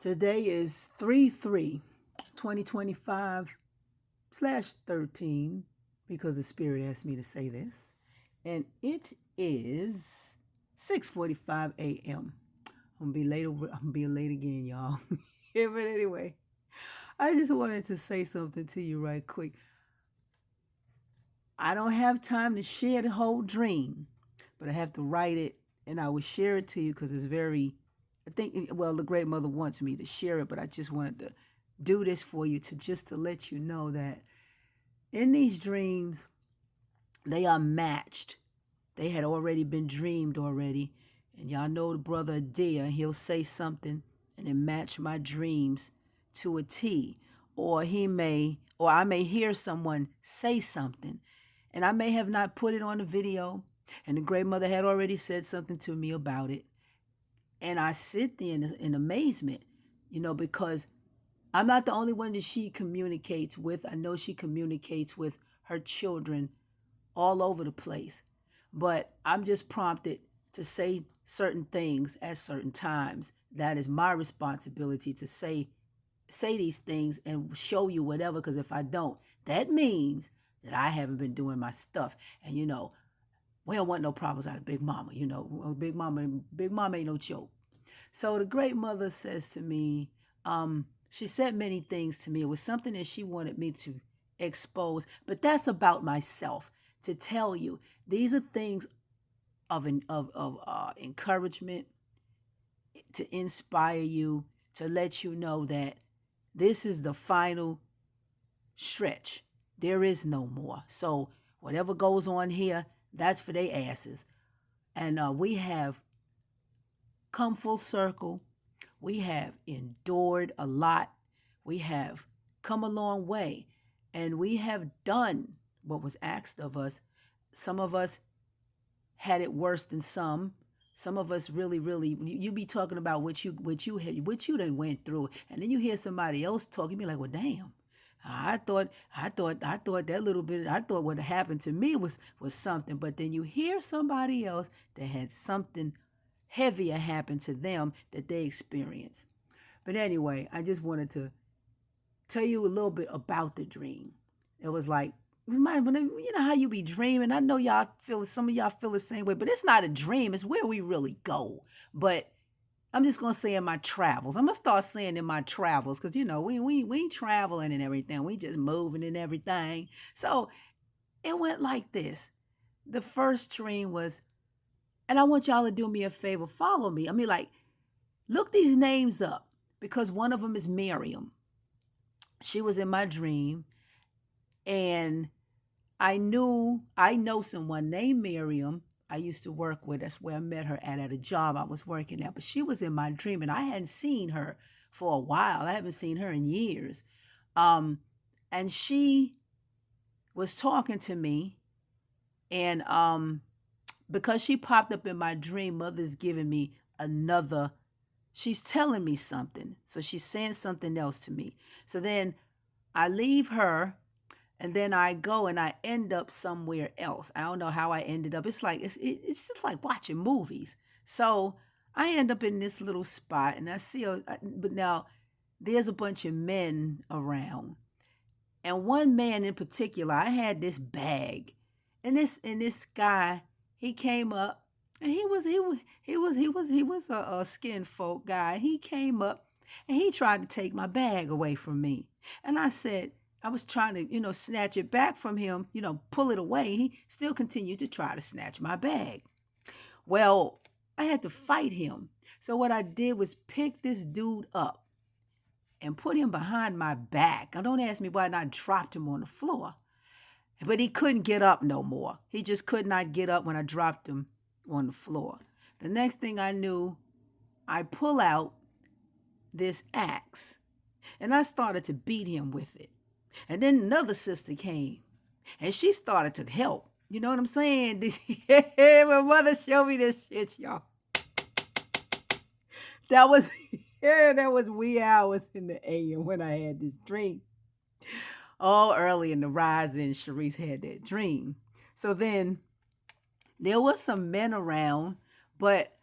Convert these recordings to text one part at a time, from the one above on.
Today is 3/3/2025/13 because the Spirit asked me to say this. And it is 6:45 a.m. I'm gonna be late. I'm gonna be late again, y'all. Yeah, but anyway, I just wanted to say something to you right quick. I don't have time to share the whole dream, but I have to write it and I will share it to you because it's very, I think, well, the great mother wants me to share it, but I just wanted to do this for you to let you know that in these dreams, they are matched. They had already been dreamed already. And y'all know the brother Adair, he'll say something and it match my dreams to a T. Or I may hear someone say something and I may have not put it on the video. And the great mother had already said something to me about it. And I sit there in amazement, because I'm not the only one that she communicates with. I know she communicates with her children all over the place. But I'm just prompted to say certain things at certain times. That is my responsibility to say these things and show you whatever, because if I don't, that means that I haven't been doing my stuff. And we don't want no problems out of Big Mama. Big Mama ain't no joke. So the great mother says to me, she said many things to me. It was something that she wanted me to expose, but that's about myself, to tell you these are things of encouragement, to inspire you, to let you know that this is the final stretch. There is no more. So whatever goes on here, that's for their asses. And we have come full circle. We have endured a lot. We have come a long way. And we have done what was asked of us. Some of us had it worse than some. Some of us really, you be talking about what you done went through. And then you hear somebody else talk, you be like, well, damn. I thought that little bit, I thought what happened to me was something. But then you hear somebody else that had something heavier happen to them that they experienced. But anyway, I just wanted to tell you a little bit about the dream. It was like, you know how you be dreaming. I know some of y'all feel the same way, but it's not a dream. It's where we really go. But I'm just going to say in my travels. I'm going to start saying in my travels because, we ain't traveling and everything. We just moving and everything. So it went like this. The first dream was, and I want y'all to do me a favor, follow me. Look these names up because one of them is Miriam. She was in my dream, and I know someone named Miriam I used to work with. That's where I met her at a job I was working at. But she was in my dream, and I hadn't seen her for a while. I haven't seen her in years. And she was talking to me, and because she popped up in my dream, Mother's giving me she's telling me something. So she's saying something else to me. So then I leave her and then I go and I end up somewhere else. I don't know how I ended up. It's like, it's just like watching movies. So I end up in this little spot and I see, but now there's a bunch of men around. And one man in particular, I had this bag. And this guy, he came up and he was a skin folk guy. He came up and he tried to take my bag away from me. And I said, I was trying to, snatch it back from him, pull it away. He still continued to try to snatch my bag. Well, I had to fight him. So what I did was pick this dude up and put him behind my back. Now, don't ask me why I dropped him on the floor. But he couldn't get up no more. He just could not get up when I dropped him on the floor. The next thing I knew, I pull out this axe and I started to beat him with it. And then another sister came and she started to help. You know what I'm saying? My mother showed me this shit, y'all. That was wee hours in the AM when I had this dream. All early in the rising, Sharice had that dream. So then there was some men around, but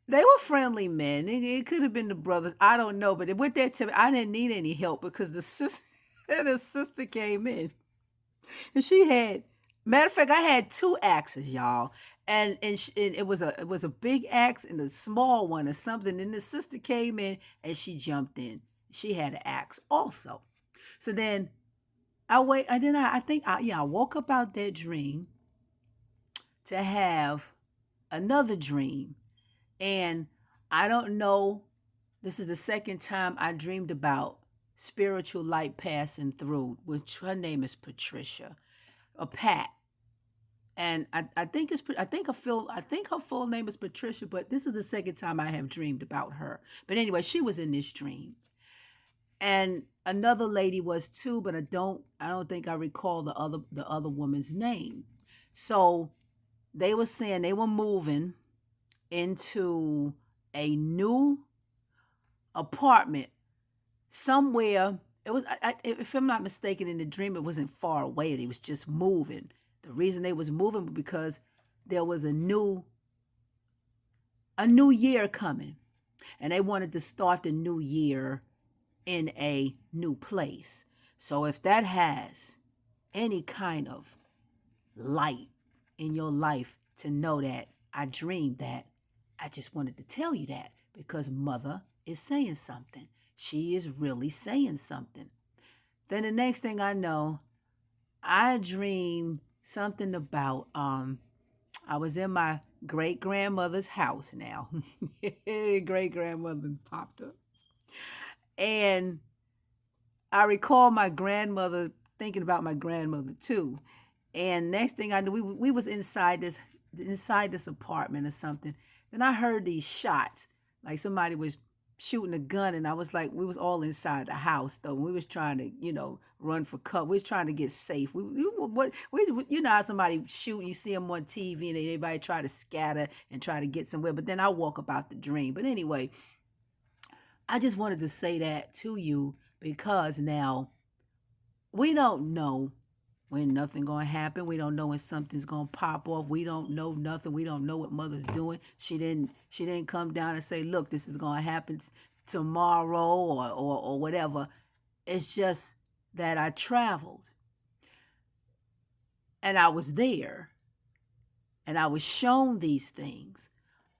They were friendly men. It could have been the brothers. I don't know. But with that tip, I didn't need any help because the sister, the sister came in and she had. Matter of fact, I had two axes, y'all, and it was a big axe and a small one or something. And the sister came in and she jumped in. She had an axe also. So then I wait. And then I think I woke up out that dream to have another dream. And I don't know, this is the second time I dreamed about spiritual light passing through, which her name is Patricia, or Pat. And I think I think her full name is Patricia, but this is the second time I have dreamed about her. But anyway, she was in this dream. And another lady was too, but I don't think I recall the other woman's name. So they were saying they were moving into a new apartment somewhere. It was, if I'm not mistaken, in the dream, it wasn't far away. It was just moving. The reason they was moving was because there was a new year coming, and they wanted to start the new year in a new place. So if that has any kind of light in your life to know that I dreamed that, I just wanted to tell you that because mother is saying something. She is really saying something. Then the next thing I know, I dreamed something about I was in my great grandmother's house now. Great grandmother popped up. And I recall my grandmother thinking about my grandmother too. And next thing I knew, we was inside this apartment or something. Then I heard these shots, like somebody was shooting a gun, and I was like, we was all inside the house though. We was trying to, run for cover. We was trying to get safe. You know how somebody shooting, you see them on TV, and everybody try to scatter and try to get somewhere. But then I walk about the dream. But anyway, I just wanted to say that to you because now we don't know when nothing gonna happen. We don't know when something's gonna pop off. We don't know nothing. We don't know what mother's doing. She didn't come down and say, look, this is gonna happen tomorrow or whatever. It's just that I traveled and I was there and I was shown these things.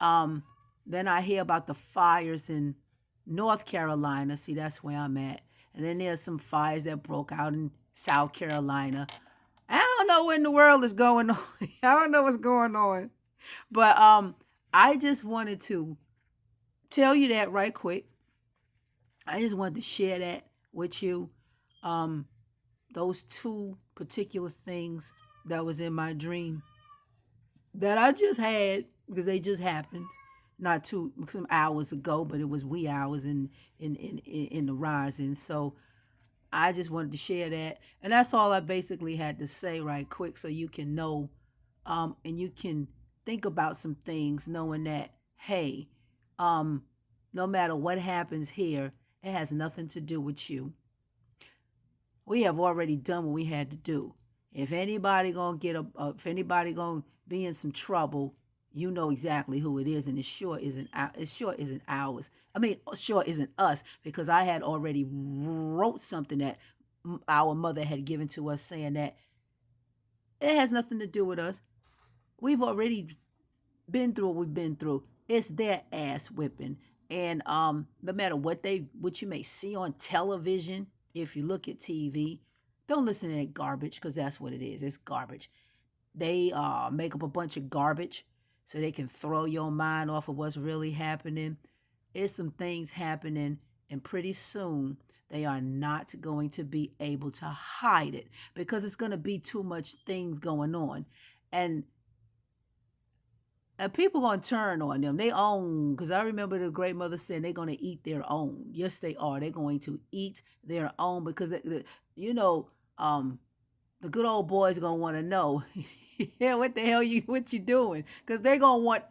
Then I hear about the fires in North Carolina. See, that's where I'm at. And then there's some fires that broke out in South Carolina. I don't know what in the world is going on. I don't know what's going on. But I just wanted to tell you that right quick. I just wanted to share that with you. Those two particular things that was in my dream that I just had because they just happened. Not too some hours ago, but it was wee hours in the rising. So I just wanted to share that. And that's all I basically had to say right quick so you can know and you can think about some things knowing that, hey, no matter what happens here, it has nothing to do with you. We have already done what we had to do. If anybody gonna if anybody gonna be in some trouble, you know exactly who it is, and it sure isn't ours. I mean, sure isn't us because I had already wrote something that our mother had given to us saying that it has nothing to do with us. We've already been through what we've been through. It's their ass whipping. And no matter what you may see on television, if you look at TV, don't listen to that garbage because that's what it is. It's garbage. They make up a bunch of garbage so they can throw your mind off of what's really happening. It's some things happening, and pretty soon they are not going to be able to hide it because it's going to be too much things going on. And people gonna turn on them. They own, because I remember the great mother saying they're gonna eat their own. Yes, they are. They're going to eat their own because you know, the good old boys gonna want to know, yeah, what the hell what you doing? Because they're gonna want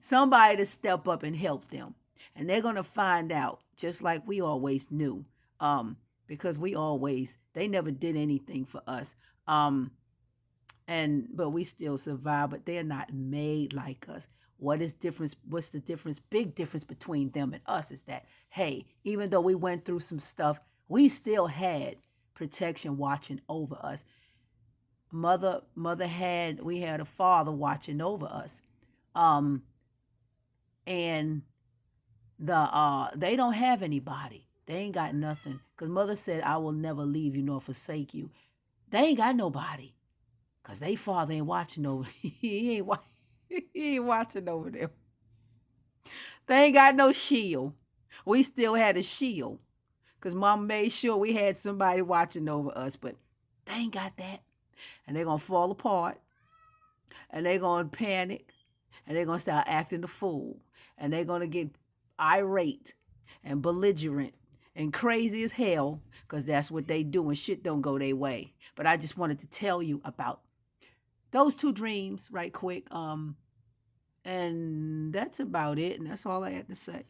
somebody to step up and help them, and they're gonna find out just like we always knew, because they never did anything for us. But we still survive, but they're not made like us. What's the difference? Big difference between them and us is that, hey, even though we went through some stuff, we still had protection watching over us. We had a father watching over us. Um, and they don't have anybody. They ain't got nothing. Cause mother said, I will never leave you nor forsake you. They ain't got nobody. Cause they father ain't watching over. he ain't watching over them. They ain't got no shield. We still had a shield. Cause mom made sure we had somebody watching over us. But they ain't got that. And they're gonna fall apart. And they're gonna panic. And they're gonna start acting the fool. And they're gonna get irate and belligerent and crazy as hell, because that's what they do when shit don't go their way. But I just wanted to tell you about those two dreams right quick. And that's about it. And that's all I had to say.